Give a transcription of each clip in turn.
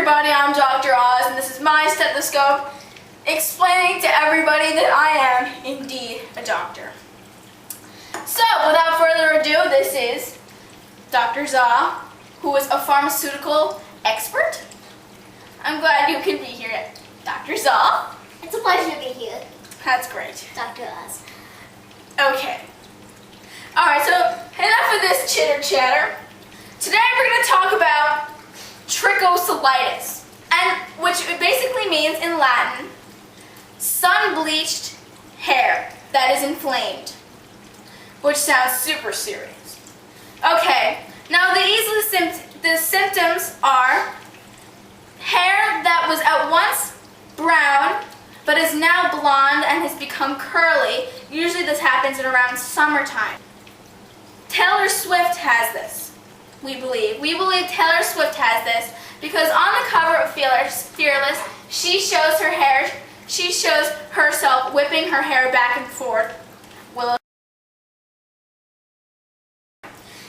everybody, I'm Dr. Oz, and this is my stethoscope explaining to everybody that I am indeed a doctor. So, without further ado, this is Dr. Za, who is a pharmaceutical expert. I'm glad you can be here, Dr. Za. It's a pleasure to be here. That's great. Dr. Oz. Okay. Alright, so enough of this chitter chatter. Today we're going to talk about Trichosolitis, and which basically means in Latin, sun-bleached hair that is inflamed, which sounds super serious. Okay, now the symptoms are hair that was at once brown but is now blonde and has become curly. Usually this happens in around summertime. Taylor Swift has this, we believe. We believe Taylor Swift has this because on the cover of Fearless, she shows her hair, she shows herself whipping her hair back and forth.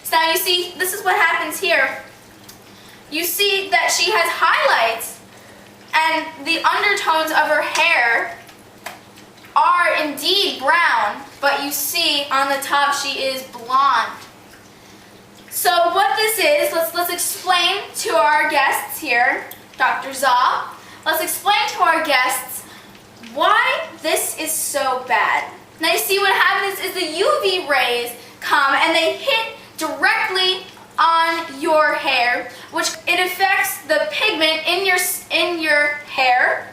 So now you see, this is what happens here. You see that she has highlights and the undertones of her hair are indeed brown, but you see on the top she is blonde. So what this is, let's explain to our guests here, Dr. Za, let's explain to our guests why this is so bad. Now you see what happens is the UV rays come and they hit directly on your hair, which it affects the pigment in your hair,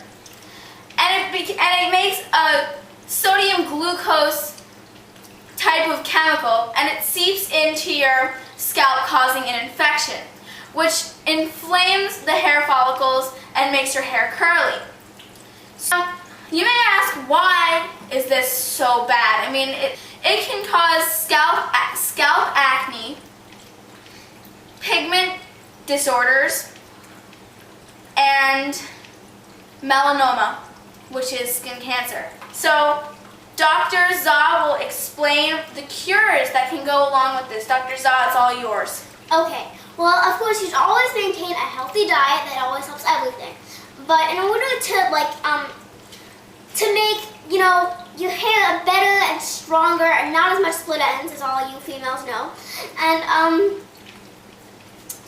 and it makes a sodium glucose type of chemical, and it seeps into your scalp, causing an infection, which inflames the hair follicles and makes your hair curly. So you may ask, why is this so bad? I mean, it can cause scalp acne, pigment disorders, and melanoma, which is skin cancer. So Dr. Za will explain the cures that can go along with this. Dr. Za, it's all yours. Okay, well, of course, you should always maintain a healthy diet. That always helps everything. But in order to make, your hair better and stronger and not as much split ends, as all you females know, and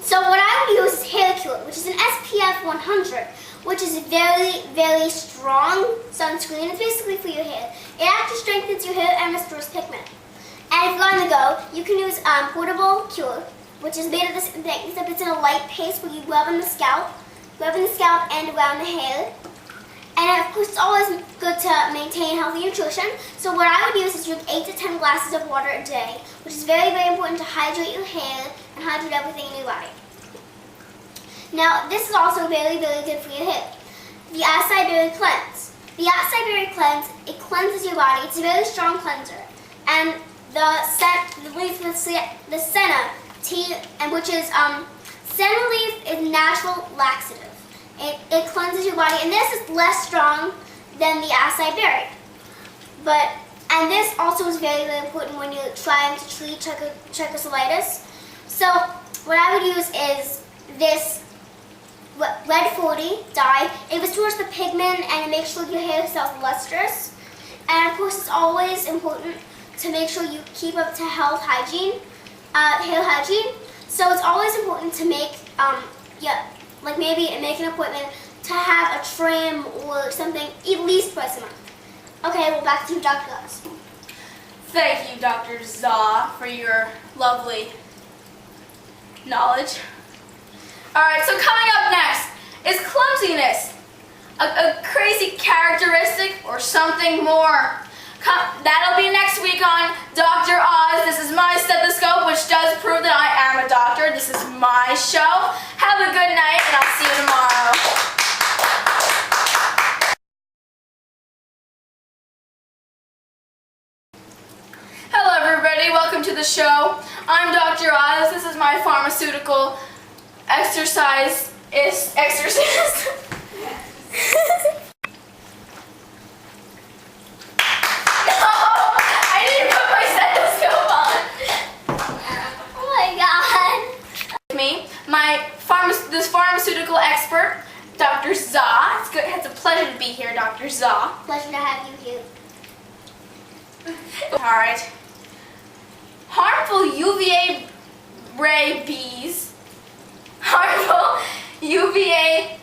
so what I would use is Hair Cure, which is an SPF 100, which is a very, very strong sunscreen. It's basically for your hair. It actually strengthens your hair and restores pigment. And if you're on the go, you can use Portable Cure, which is made of the same thing, except it's in a light paste where you rub in the scalp and around the hair. And of course, it's always good to maintain healthy nutrition. So what I would use is drink 8 to 10 glasses of water a day, which is very, very important to hydrate your hair and hydrate everything in your body. Now, this is also very, very good for your hair. The Acai Berry Cleanse. The Acai Berry Cleanse, it cleanses your body. It's a very strong cleanser. And the senna tea, which is senna leaf, is natural laxative. It cleanses your body, and this is less strong than the acai berry. And this also is very, very important when you're trying to treat trichosolitis. So what I would use is this Red 40 dye. It restores the pigment and it makes sure your hair stays lustrous. And of course, it's always important to make sure you keep up to hair hygiene. So it's always important to make maybe make an appointment to have a trim or something at least twice a month. Okay, well, back to you, Dr. Oz. Thank you, Dr. Za, for your lovely knowledge. Alright, so coming up next is clumsiness, a crazy characteristic or something more. That'll be next week on Dr. Oz. This is my stethoscope, which does prove that I am a doctor. This is my show. Have a good night, and I'll see you tomorrow. Hello, everybody. Welcome to the show. I'm Dr. Oz. This is my pharmaceutical exercise. This pharmaceutical expert pleasure to be here, Dr. Za. Pleasure to have you here. Alright. Harmful UVA ray bees. Harmful UVA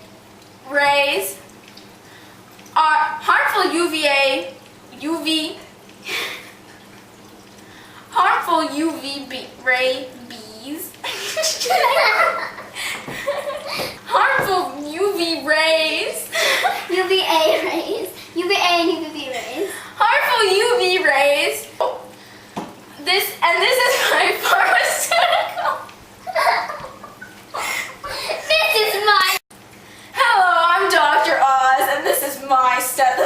rays are harmful ray bees. Harmful UV rays. UVA rays. UVA and UVB rays. Harmful UV rays. This is my pharmaceutical. This is my. Hello, I'm Dr. Oz, and this is my stethoscope.